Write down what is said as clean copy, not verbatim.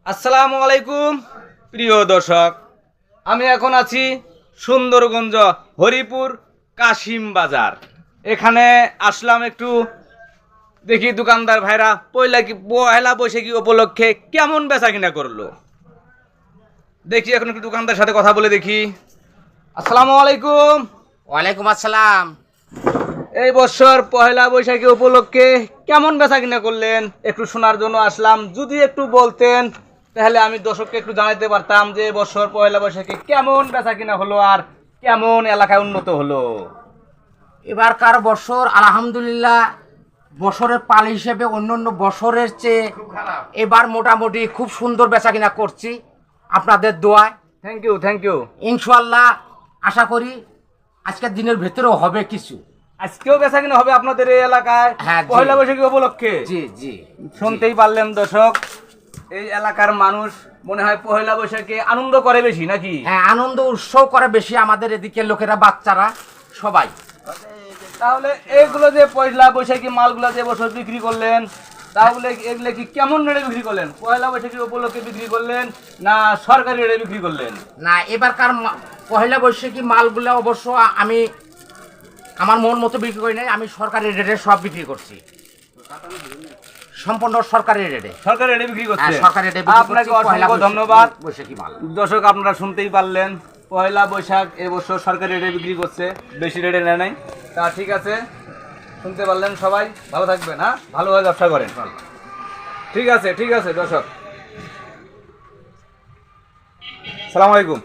আসসালামু আলাইকুম প্রিয় দর্শক, আমি এখন আছি সুন্দরগঞ্জ হরিপুর কাশিম বাজার। এখানে আসলাম একটু দেখি দোকানদার ভাইরা পয়লা বৈশাখী উপলক্ষে কেমন বেচা কিনা করলো। দেখি এখন একটু দোকানদার সাথে কথা বলে দেখি। আসসালামু আলাইকুম। ওয়ালাইকুম আসসালাম। এই বছর পয়লা বৈশাখী উপলক্ষে কেমন বেচা কিনা করলেন একটু শোনার জন্য আসলাম। যদি একটু বলতেন তাহলে আমি দর্শককে একটু জানাতে পারতাম যে বছর পয়লা বৈশাখী কেমন বেচা কিনা হলো আর কেমন এলাকায় উন্নত হলো। এবারকার বছর আলহামদুলিল্লাহ বছরের পাল হিসেবে অন্য বছরের চেয়ে এবার মোটামুটি খুব সুন্দর বেচাকিনা করছি আপনাদের দোয়ায়। Thank you. ইনশাআল্লাহ আশা করি আজকের দিনের ভেতরেও হবে কিছু। আজকেও বেচা কিনা হবে আপনাদের এই এলাকায় হ্যাঁ, জি। পয়লা বৈশাখী উপলক্ষে। জি শুনতেই পারলেন দর্শক, এই এলাকার মানুষ মনে হয় পয়লা বৈশাখে আনন্দ করে বেশি নাকি? হ্যাঁ, আনন্দ উৎসব করে বেশি আমাদের এদিকের লোকেরা, বাচ্চারা সবাই। তাহলে এইগুলো যে পয়লা বৈশাখী মালগুলো যে বছর বিক্রি করলেন, তাহলে এগুলো কি কেমন রেটে বিক্রি করলেন? পয়লা বৈশাখী উপলক্ষে বিক্রি করলেন না সরকারি রেটে বিক্রি করলেন? না, এবারকার পয়লা বৈশাখী মালগুলো অবশ্য আমি আমার মন মতো বিক্রি করি নাই, আমি সরকারি রেটে সব বিক্রি করছি, সম্পূর্ণ সরকারি রেটে। সরকারি রেটে বিক্রি করছেন? সরকারি রেটে বিক্রি করছি। আপনাকে অসংখ্য ধন্যবাদ। বৈশাখী মাল দর্শক, আপনারা শুনতেই পারলেন, পয়লা বৈশাখ এবছর সরকারি রেটে বিক্রি করছে, বেশি রেটে নেয় নাই। তা ঠিক আছে, শুনতে পারলেন সবাই। ভালো থাকবেন, হ্যাঁ, ভালোভাবে ব্যবসা করেন। ঠিক আছে দর্শক, সালাম আলাইকুম।